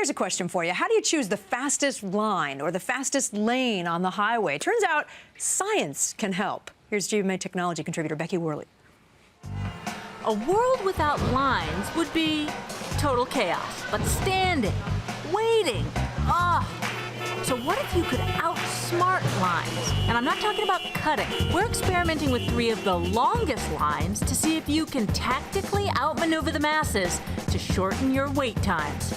here's a question for you. How do you choose the fastest line or the fastest lane on the highway? Turns out science can help. Here's GMA technology contributor Becky Worley. A world without lines would be total chaos, but standing, waiting, So what if you could outsmart lines? And I'm not talking about cutting. We're experimenting with 3 of the longest lines to see if you can tactically outmaneuver the masses to shorten your wait times.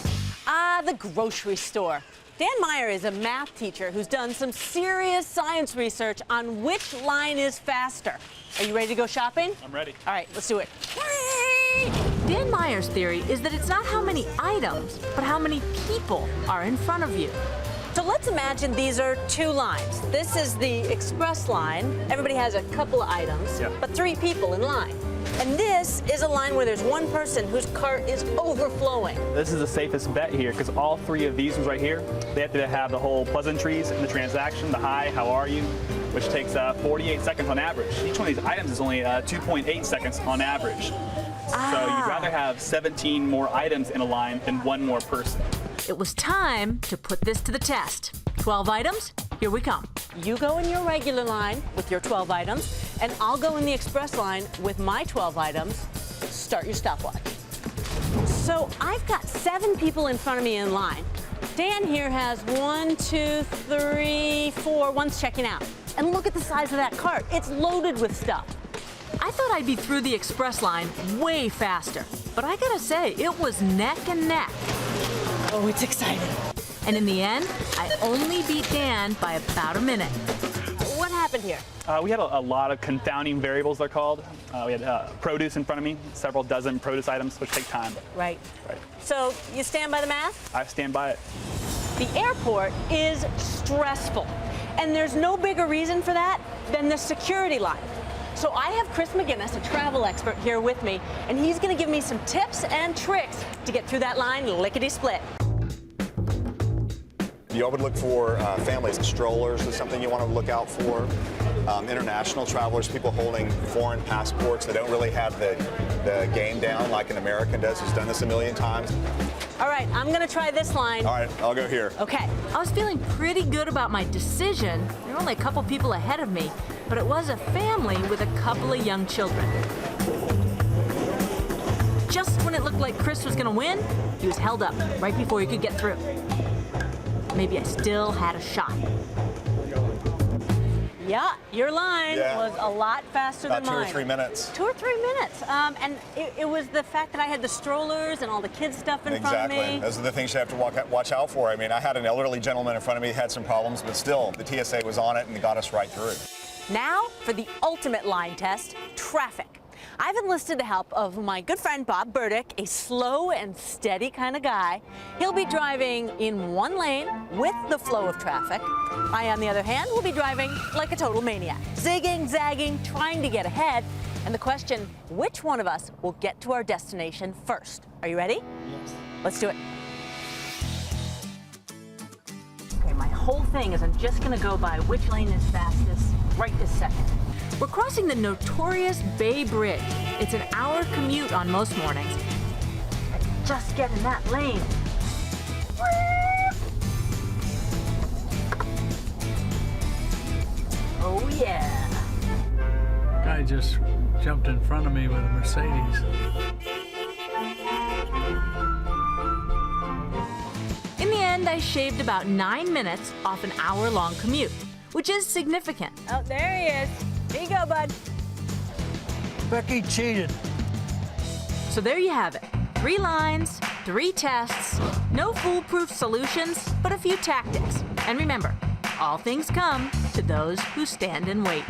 The grocery store. Dan Meyer is a math teacher who's done some serious science research on which line is faster. Are you ready to go shopping? I'm ready. All right, let's do it. Dan Meyer's theory is that it's not how many items, but how many people are in front of you. So let's imagine these are 2 lines. This is the express line. Everybody has a couple of items, but 3 people in line. And this is a line where there's 1 person whose cart is overflowing. This is the safest bet here because all 3 of these ones right here, they have to have the whole pleasantries in the transaction, the hi, how are you, which takes 48 seconds on average. Each one of these items is only 2.8 seconds on average. So you'd rather have 17 more items in a line than 1 more person. It was time to put this to the test. 12 items, here we come. You go in your regular line with your 12 items, and I'll go in the express line with my 12 items. Start your stopwatch. So I've got 7 people in front of me in line. Dan here has 1, 2, 3, 4. One's checking out. And look at the size of that cart. It's loaded with stuff. I thought I'd be through the express line way faster, but I gotta say, it was neck and neck. Oh, it's exciting. And in the end, I only beat Dan by about a minute. What happened here? We had a lot of confounding variables, they're called. We had produce in front of me, several dozen produce items, which take time. Right. So you stand by the math? I stand by it. The airport is stressful, and there's no bigger reason for that than the security line. So I have Chris McGinnis, a travel expert, here with me, and he's going to give me some tips and tricks to get through that line lickety-split. You would look for families and strollers is something you want to look out for. International travelers, people holding foreign passports that don't really have the game down like an American does, who's done this a million times. All right, I'm going to try this line. All right, I'll go here. Okay. I was feeling pretty good about my decision. There were only a couple people ahead of me, but it was a family with a couple of young children. Just when it looked like Chris was going to win, he was held up right before he could get through. Maybe I still had a shot. Yeah, your line was a lot faster than mine. About 2 or 3 minutes. 2 or 3 minutes. And it was the fact that I had the strollers and all the kids' stuff in front of me. Exactly. Those are the things you have to watch out for. I mean, I had an elderly gentleman in front of me, had some problems, but still, the TSA was on it and got us right through. Now for the ultimate line test, traffic. I've enlisted the help of my good friend Bob Burdick, a slow and steady kind of guy. He'll be driving in 1 lane with the flow of traffic. I, on the other hand, will be driving like a total maniac, zigging, zagging, trying to get ahead. And the question, which one of us will get to our destination first? Are you ready? Yes. Let's do it. Okay, my whole thing is I'm just going to go by which lane is fastest right this second. We're crossing the notorious Bay Bridge. It's an hour commute on most mornings. Just get in that lane. Oh, yeah. Guy just jumped in front of me with a Mercedes. In the end, I shaved about 9 minutes off an hour-long commute, which is significant. Oh, there he is. Here you go, bud. Becky cheated. So there you have it. 3 lines, 3 tests, no foolproof solutions, but a few tactics. And remember, all things come to those who stand and wait.